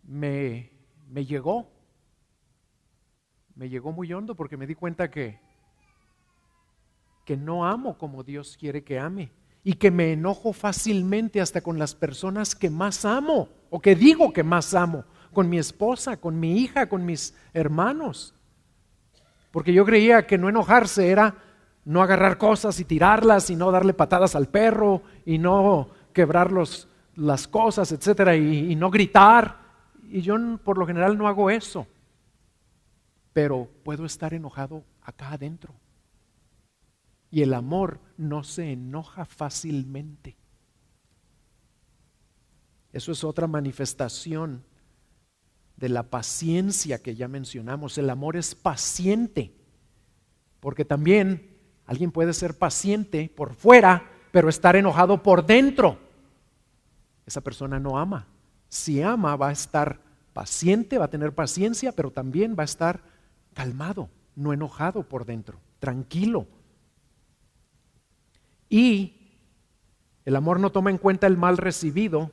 A: me llegó muy hondo porque me di cuenta que no amo como Dios quiere que ame y que me enojo fácilmente hasta con las personas que más amo o que digo que más amo, con mi esposa, con mi hija, con mis hermanos. Porque yo creía que no enojarse era no agarrar cosas y tirarlas y no darle patadas al perro y no quebrar las cosas, etcétera, y no gritar. Y yo por lo general no hago eso. Pero puedo estar enojado acá adentro. Y el amor no se enoja fácilmente. Eso es otra manifestación de la paciencia que ya mencionamos. El amor es paciente, porque también alguien puede ser paciente por fuera, pero estar enojado por dentro. Esa persona no ama. Si ama, va a estar paciente, va a tener paciencia, pero también va a estar calmado, no enojado por dentro, tranquilo. Y el amor no toma en cuenta el mal recibido.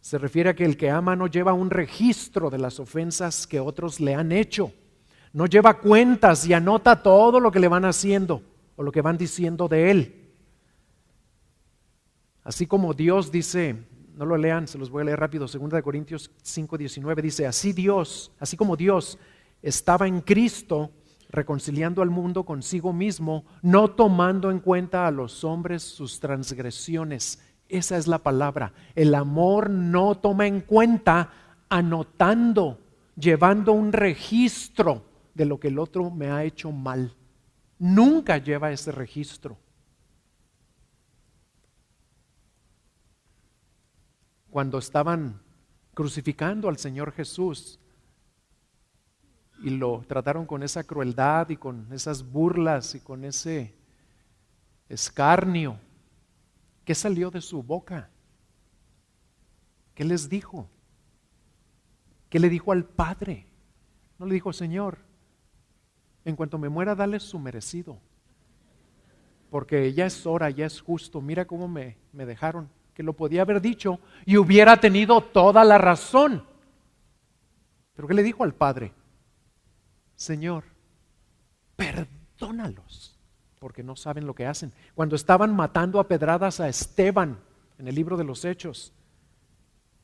A: Se refiere a que el que ama no lleva un registro de las ofensas que otros le han hecho. No lleva cuentas y anota todo lo que le van haciendo o lo que van diciendo de él. Así como Dios dice, no lo lean, se los voy a leer rápido, 2 Corintios 5:19 dice, así como Dios estaba en Cristo reconciliando al mundo consigo mismo, no tomando en cuenta a los hombres sus transgresiones. Esa es la palabra. El amor no toma en cuenta, anotando, llevando un registro de lo que el otro me ha hecho mal. Nunca lleva ese registro. Cuando estaban crucificando al Señor Jesús y lo trataron con esa crueldad y con esas burlas y con ese escarnio, ¿qué salió de su boca? ¿Qué les dijo? ¿Qué le dijo al Padre? No le dijo, Señor, en cuanto me muera, dale su merecido, porque ya es hora, ya es justo, mira cómo me dejaron, que lo podía haber dicho y hubiera tenido toda la razón. Pero ¿qué le dijo al Padre? Señor, perdónalos, porque no saben lo que hacen. Cuando estaban matando a pedradas a Esteban en el libro de los Hechos,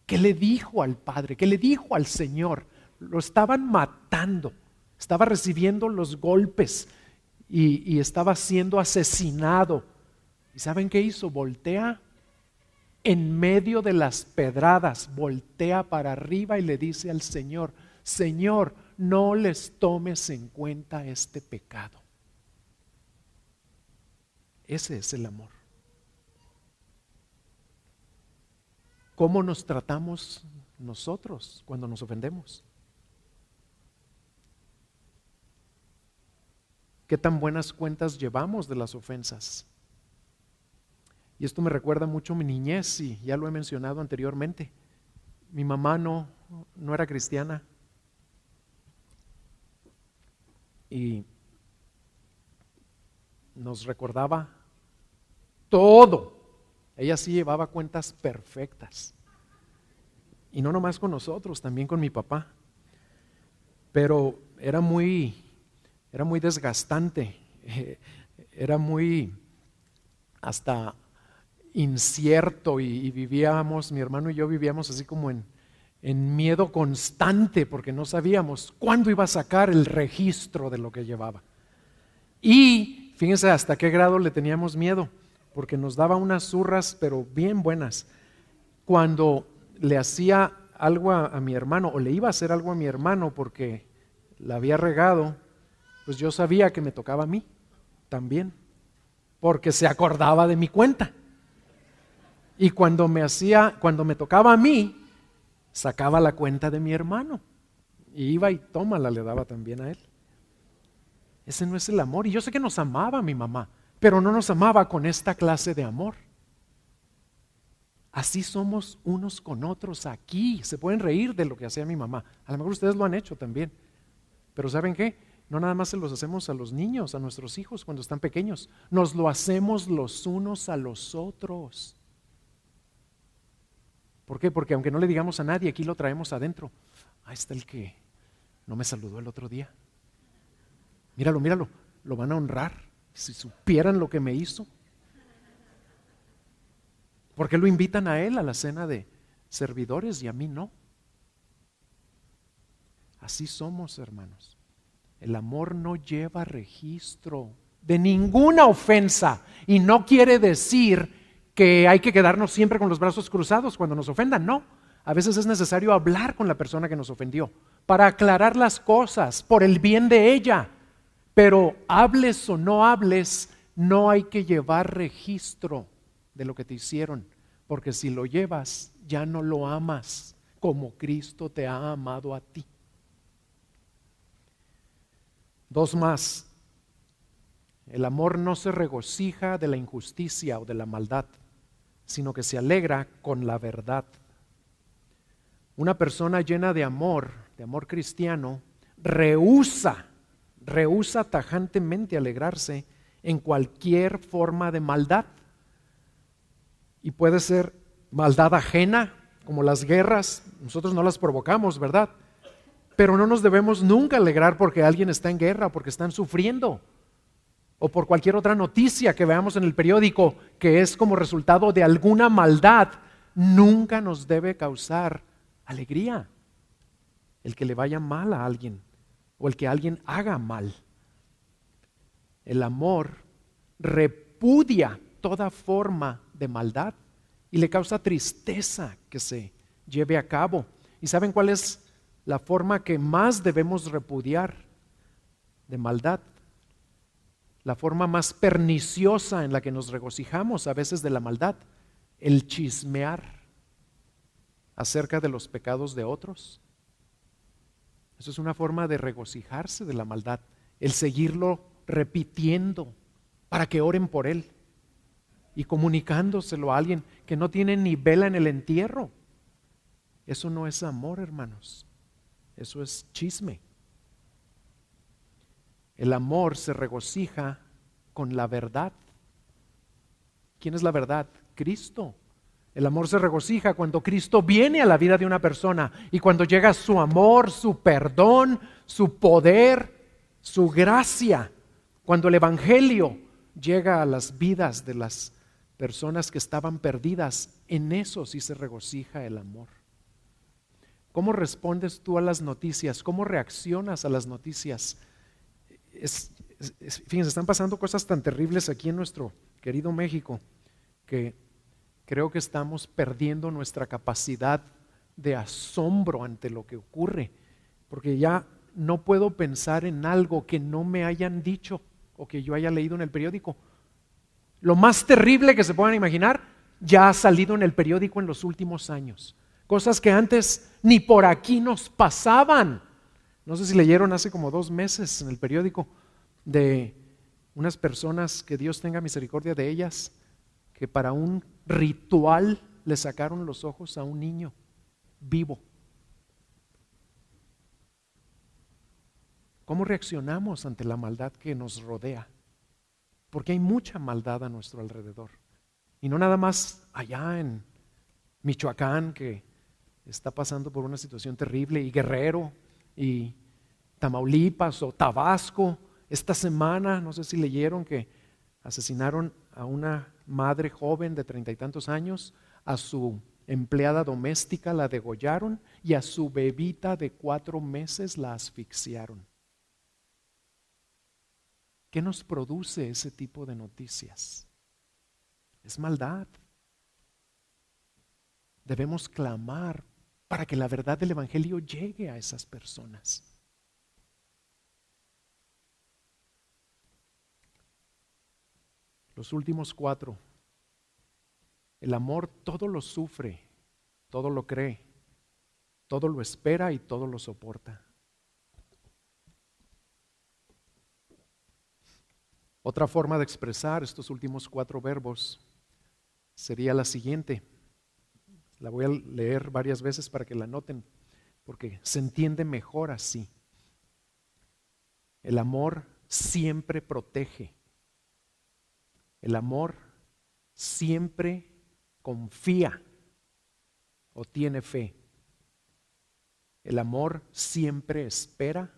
A: ¿qué le dijo al Padre? ¿Qué le dijo al Señor? Lo estaban matando, estaba recibiendo los golpes y estaba siendo asesinado. ¿Y saben qué hizo? Voltea en medio de las pedradas, voltea para arriba y le dice al Señor, Señor, no les tomes en cuenta este pecado. Ese es el amor. ¿Cómo nos tratamos nosotros cuando nos ofendemos? ¿Qué tan buenas cuentas llevamos de las ofensas? Y esto me recuerda mucho a mi niñez y ya lo he mencionado anteriormente. Mi mamá no era cristiana y nos recordaba todo. Ella sí llevaba cuentas perfectas. Y no nomás con nosotros, también con mi papá. Pero era muy desgastante, era muy hasta incierto y vivíamos, mi hermano y yo vivíamos así como en miedo constante porque no sabíamos cuándo iba a sacar el registro de lo que llevaba. Y fíjense hasta qué grado le teníamos miedo, porque nos daba unas zurras pero bien buenas. Cuando le hacía algo a mi hermano o le iba a hacer algo a mi hermano porque la había regado, pues yo sabía que me tocaba a mí también, porque se acordaba de mi cuenta. Y cuando me tocaba a mí, sacaba la cuenta de mi hermano. Y iba y tómala, le daba también a él. Ese no es el amor. Y yo sé que nos amaba mi mamá, pero no nos amaba con esta clase de amor. Así somos unos con otros aquí. Se pueden reír de lo que hacía mi mamá. A lo mejor ustedes lo han hecho también. Pero ¿saben qué? No nada más se los hacemos a los niños, a nuestros hijos cuando están pequeños. Nos lo hacemos los unos a los otros. ¿Por qué? Porque aunque no le digamos a nadie, aquí lo traemos adentro. Ahí está el que no me saludó el otro día. Míralo, míralo. Lo van a honrar. Si supieran lo que me hizo. ¿Por qué lo invitan a él a la cena de servidores y a mí no? Así somos, hermanos. El amor no lleva registro de ninguna ofensa y no quiere decir que hay que quedarnos siempre con los brazos cruzados cuando nos ofendan. No, a veces es necesario hablar con la persona que nos ofendió para aclarar las cosas por el bien de ella. Pero hables o no hables, no hay que llevar registro de lo que te hicieron, porque si lo llevas ya no lo amas como Cristo te ha amado a ti. Dos más. El amor no se regocija de la injusticia o de la maldad, sino que se alegra con la verdad. Una persona llena de amor cristiano, rehúsa tajantemente alegrarse en cualquier forma de maldad. Y puede ser maldad ajena, como las guerras. Nosotros no las provocamos, ¿verdad? Pero no nos debemos nunca alegrar porque alguien está en guerra, porque están sufriendo, o por cualquier otra noticia que veamos en el periódico que es como resultado de alguna maldad. Nunca nos debe causar alegría el que le vaya mal a alguien o el que alguien haga mal. El amor repudia toda forma de maldad y le causa tristeza que se lleve a cabo. ¿Y saben cuál es la forma que más debemos repudiar de maldad? La forma más perniciosa en la que nos regocijamos a veces de la maldad, el chismear acerca de los pecados de otros. Eso es una forma de regocijarse de la maldad, el seguirlo repitiendo para que oren por él y comunicándoselo a alguien que no tiene ni vela en el entierro. Eso no es amor, hermanos. Eso es chisme. El amor se regocija con la verdad. ¿Quién es la verdad? Cristo. El amor se regocija cuando Cristo viene a la vida de una persona y cuando llega su amor, su perdón, su poder, su gracia. Cuando el Evangelio llega a las vidas de las personas que estaban perdidas, en eso sí se regocija el amor. ¿Cómo respondes tú a las noticias? ¿Cómo reaccionas a las noticias? Fíjense, están pasando cosas tan terribles aquí en nuestro querido México que creo que estamos perdiendo nuestra capacidad de asombro ante lo que ocurre, porque ya no puedo pensar en algo que no me hayan dicho o que yo haya leído en el periódico. Lo más terrible que se puedan imaginar ya ha salido en el periódico en los últimos años. Cosas que antes ni por aquí nos pasaban. No sé si leyeron hace como 2 meses en el periódico de unas personas, que Dios tenga misericordia de ellas, que para un ritual le sacaron los ojos a un niño vivo. ¿Cómo reaccionamos ante la maldad que nos rodea? Porque hay mucha maldad a nuestro alrededor. Y no nada más allá en Michoacán, que está pasando por una situación terrible, y Guerrero, y Tamaulipas o Tabasco. Esta semana, no sé si leyeron que asesinaron a una madre joven de 30 y tantos años, a su empleada doméstica la degollaron y a su bebita de 4 meses la asfixiaron. ¿Qué nos produce ese tipo de noticias? Es maldad. Debemos clamar para que la verdad del Evangelio llegue a esas personas. Los últimos 4. El amor todo lo sufre, todo lo cree, todo lo espera y todo lo soporta. Otra forma de expresar estos últimos 4 verbos sería la siguiente. La voy a leer varias veces para que la noten, porque se entiende mejor así. El amor siempre protege. El amor siempre confía o tiene fe. El amor siempre espera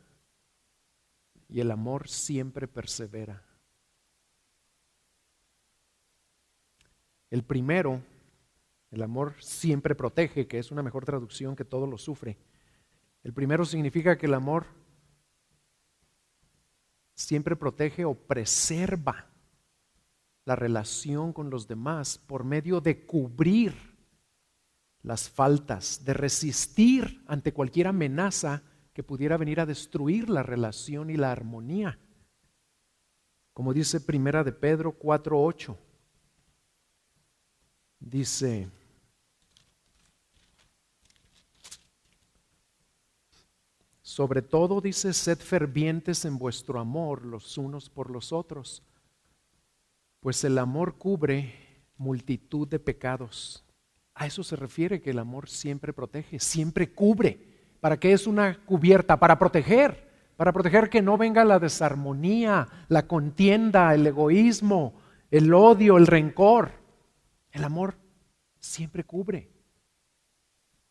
A: y el amor siempre persevera. El primero, el amor siempre protege, que es una mejor traducción que todo lo sufre. El primero significa que el amor siempre protege o preserva la relación con los demás por medio de cubrir las faltas, de resistir ante cualquier amenaza que pudiera venir a destruir la relación y la armonía. Como dice Primera de Pedro 4:8, dice: sobre todo, dice, sed fervientes en vuestro amor los unos por los otros, pues el amor cubre multitud de pecados. A eso se refiere que el amor siempre protege, siempre cubre. ¿Para qué es una cubierta? Para proteger que no venga la desarmonía, la contienda, el egoísmo, el odio, el rencor. El amor siempre cubre.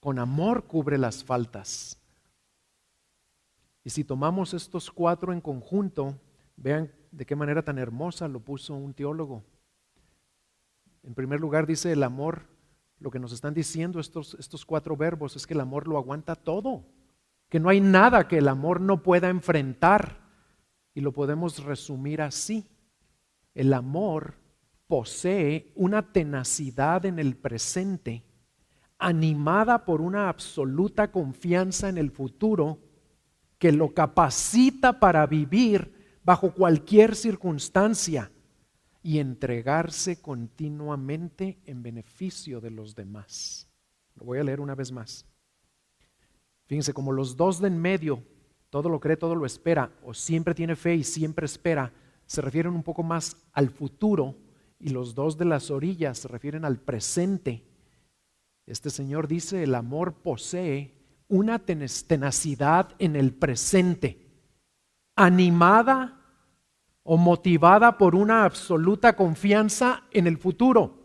A: Con amor cubre las faltas. Y si tomamos estos 4 en conjunto, vean de qué manera tan hermosa lo puso un teólogo. En primer lugar dice el amor, lo que nos están diciendo estos 4 verbos es que el amor lo aguanta todo, que no hay nada que el amor no pueda enfrentar. Y lo podemos resumir así: el amor posee una tenacidad en el presente, animada por una absoluta confianza en el futuro, que lo capacita para vivir bajo cualquier circunstancia y entregarse continuamente en beneficio de los demás. Lo voy a leer una vez más. Fíjense, como los 2 de en medio, todo lo cree, todo lo espera, o siempre tiene fe y siempre espera, se refieren un poco más al futuro, y los 2 de las orillas se refieren al presente. Este señor dice: el amor posee una tenacidad en el presente, animada o motivada por una absoluta confianza en el futuro,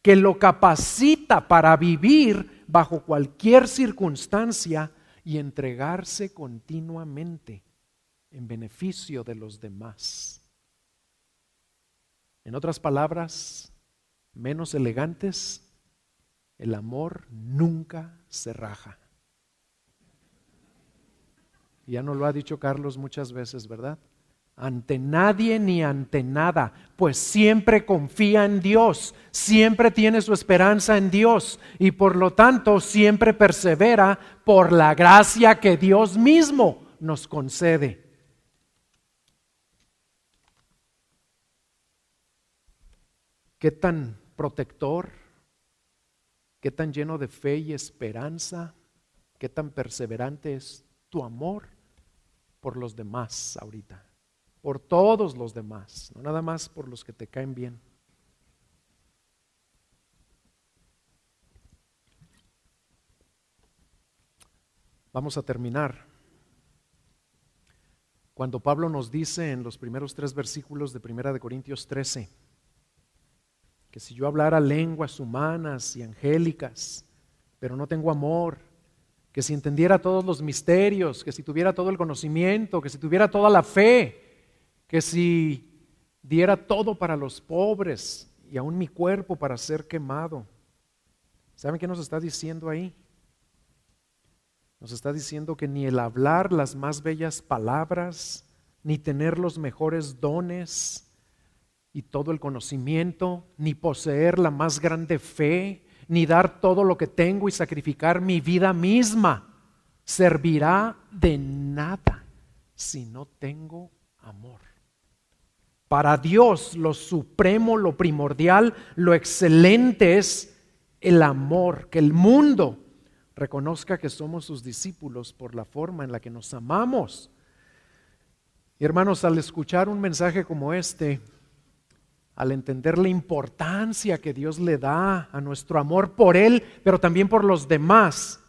A: que lo capacita para vivir bajo cualquier circunstancia y entregarse continuamente en beneficio de los demás. En otras palabras, menos elegantes, el amor nunca se raja. Ya nos lo ha dicho Carlos muchas veces, ¿verdad? Ante nadie ni ante nada, pues siempre confía en Dios, siempre tiene su esperanza en Dios y por lo tanto siempre persevera por la gracia que Dios mismo nos concede. ¿Qué tan protector? ¿Qué tan lleno de fe y esperanza? ¿Qué tan perseverante es tu amor por los demás ahorita? Por todos los demás, no nada más por los que te caen bien. Vamos a terminar. Cuando Pablo nos dice en los primeros 3 versículos de 1 de Corintios 13, que si yo hablara lenguas humanas y angélicas, pero no tengo amor, que si entendiera todos los misterios, que si tuviera todo el conocimiento, que si tuviera toda la fe, que si diera todo para los pobres y aún mi cuerpo para ser quemado. ¿Saben qué nos está diciendo ahí? Nos está diciendo que ni el hablar las más bellas palabras, ni tener los mejores dones y todo el conocimiento, ni poseer la más grande fe, ni dar todo lo que tengo y sacrificar mi vida misma, servirá de nada si no tengo amor. Para Dios lo supremo, lo primordial, lo excelente es el amor, que el mundo reconozca que somos sus discípulos por la forma en la que nos amamos. Y hermanos, al escuchar un mensaje como este, al entender la importancia que Dios le da a nuestro amor por Él, pero también por los demás,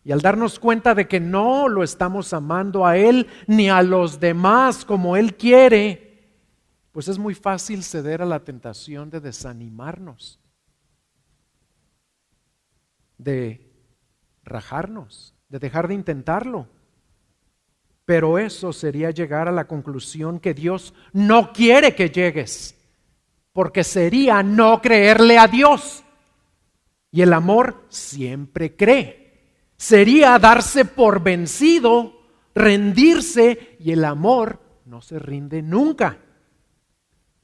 A: y al darnos cuenta de que no lo estamos amando a Él ni a los demás como Él quiere, pues es muy fácil ceder a la tentación de desanimarnos, de rajarnos, de dejar de intentarlo. Pero eso sería llegar a la conclusión que Dios no quiere que llegues, porque sería no creerle a Dios. Y el amor siempre cree. Sería darse por vencido, rendirse, y el amor no se rinde nunca.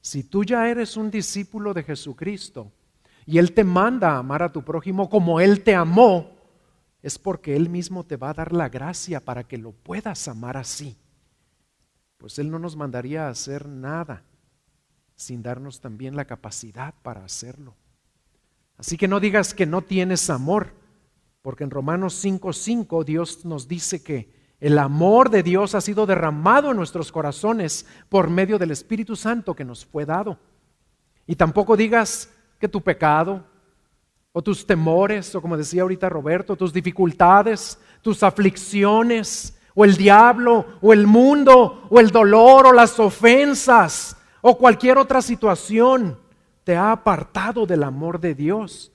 A: Si tú ya eres un discípulo de Jesucristo y Él te manda a amar a tu prójimo como Él te amó, es porque Él mismo te va a dar la gracia para que lo puedas amar así. Pues Él no nos mandaría a hacer nada sin darnos también la capacidad para hacerlo. Así que no digas que no tienes amor, porque en Romanos 5:5 Dios nos dice que el amor de Dios ha sido derramado en nuestros corazones por medio del Espíritu Santo que nos fue dado. Y tampoco digas que tu pecado o tus temores, o como decía ahorita Roberto, tus dificultades, tus aflicciones, o el diablo, o el mundo, o el dolor, o las ofensas, o cualquier otra situación te ha apartado del amor de Dios.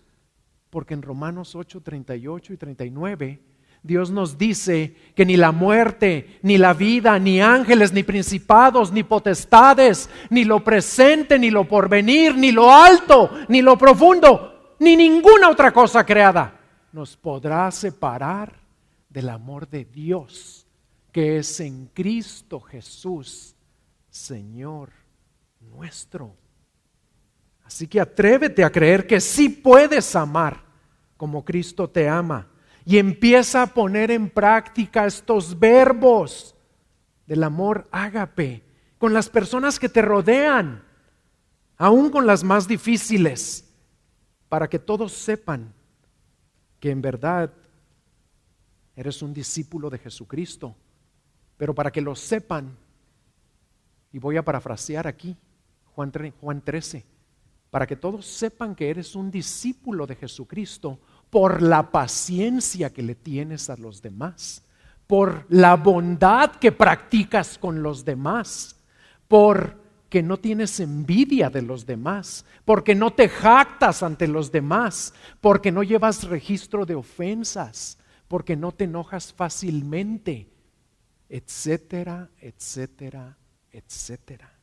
A: Porque en Romanos 8:38 y 39, Dios nos dice que ni la muerte, ni la vida, ni ángeles, ni principados, ni potestades, ni lo presente, ni lo porvenir, ni lo alto, ni lo profundo, ni ninguna otra cosa creada nos podrá separar del amor de Dios, que es en Cristo Jesús, Señor nuestro. Así que atrévete a creer que sí puedes amar como Cristo te ama y empieza a poner en práctica estos verbos del amor ágape con las personas que te rodean, aún con las más difíciles, para que todos sepan que en verdad eres un discípulo de Jesucristo. Pero para que lo sepan, y voy a parafrasear aquí Juan 13, para que todos sepan que eres un discípulo de Jesucristo por la paciencia que le tienes a los demás, por la bondad que practicas con los demás, porque no tienes envidia de los demás, porque no te jactas ante los demás, porque no llevas registro de ofensas, porque no te enojas fácilmente, etcétera, etcétera, etcétera.